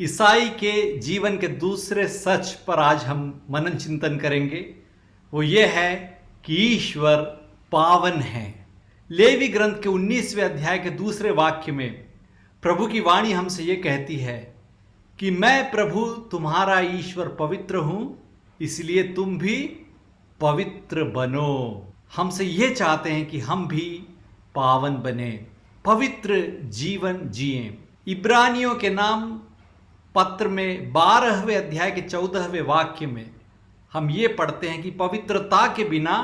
ईसाई के जीवन के दूसरे सच पर आज हम मनन चिंतन करेंगे। वो ये है कि ईश्वर पावन है। लेवी ग्रंथ के 19वें अध्याय के दूसरे वाक्य में प्रभु की वाणी हमसे ये कहती है कि मैं प्रभु तुम्हारा ईश्वर पवित्र हूं, इसलिए तुम भी पवित्र बनो। हमसे ये चाहते हैं कि हम भी पावन बने, पवित्र जीवन जिएं। इब्रानियों के नाम पत्र में 12वें अध्याय के 14वें वाक्य में हम ये पढ़ते हैं कि पवित्रता के बिना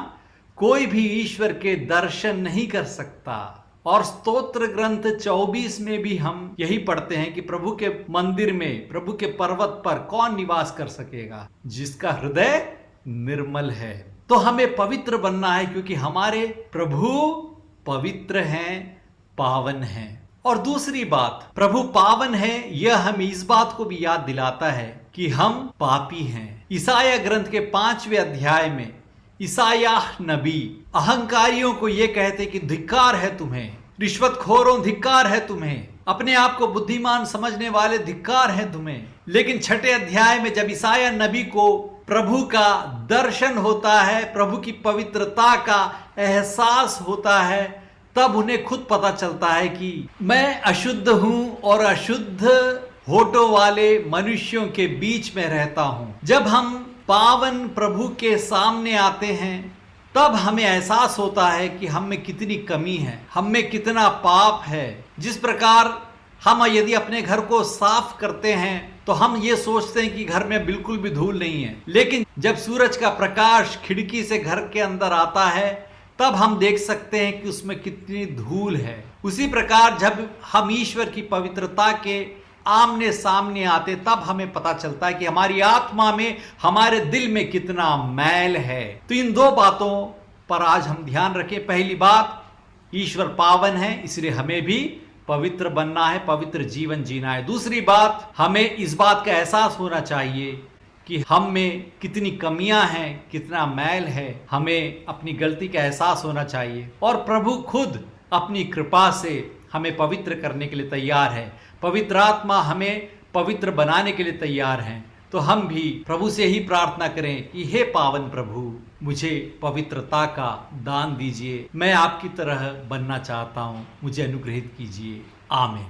कोई भी ईश्वर के दर्शन नहीं कर सकता। और स्तोत्र ग्रंथ 24 में भी हम यही पढ़ते हैं कि प्रभु के मंदिर में, प्रभु के पर्वत पर कौन निवास कर सकेगा? जिसका हृदय निर्मल है। तो हमें पवित्र बनना है, क्योंकि हमारे प्रभु पवित्र हैं, पावन हैं। और दूसरी बात, प्रभु पावन है, यह हमें इस बात को भी याद दिलाता है कि हम पापी हैं। ईसाया ग्रंथ के 5वें अध्याय में ईसायाह नबी अहंकारियों को यह कहते कि धिक्कार है तुम्हें, रिश्वतखोरों धिक्कार है तुम्हें, अपने आप को बुद्धिमान समझने वाले धिक्कार है तुम्हें। लेकिन 6ठे अध्याय में जब ईसाया नबी को प्रभु का दर्शन होता है, प्रभु की पवित्रता का एहसास होता है, तब उन्हें खुद पता चलता है कि मैं अशुद्ध हूं और अशुद्ध होठों वाले मनुष्यों के बीच में रहता हूं। जब हम पावन प्रभु के सामने आते हैं, तब हमें एहसास होता है कि हम में कितनी कमी है, हम में कितना पाप है। जिस प्रकार हम यदि अपने घर को साफ करते हैं तो हम ये सोचते हैं कि घर में बिल्कुल भी धूल नहीं है, लेकिन जब सूरज का प्रकाश खिड़की से घर के अंदर आता है तब हम देख सकते हैं कि उसमें कितनी धूल है। उसी प्रकार जब हम ईश्वर की पवित्रता के आमने सामने आते, तब हमें पता चलता है कि हमारी आत्मा में, हमारे दिल में कितना मैल है। तो इन दो बातों पर आज हम ध्यान रखें। पहली बात, ईश्वर पावन है, इसलिए हमें भी पवित्र बनना है, पवित्र जीवन जीना है। दूसरी बात, हमें इस बात का एहसास होना चाहिए कि हम में कितनी कमियां हैं, कितना मैल है। हमें अपनी गलती का एहसास होना चाहिए और प्रभु खुद अपनी कृपा से हमें पवित्र करने के लिए तैयार है। पवित्र आत्मा हमें पवित्र बनाने के लिए तैयार है। तो हम भी प्रभु से ही प्रार्थना करें कि हे पावन प्रभु, मुझे पवित्रता का दान दीजिए। मैं आपकी तरह बनना चाहता हूं, मुझे अनुग्रहित कीजिए। आमीन।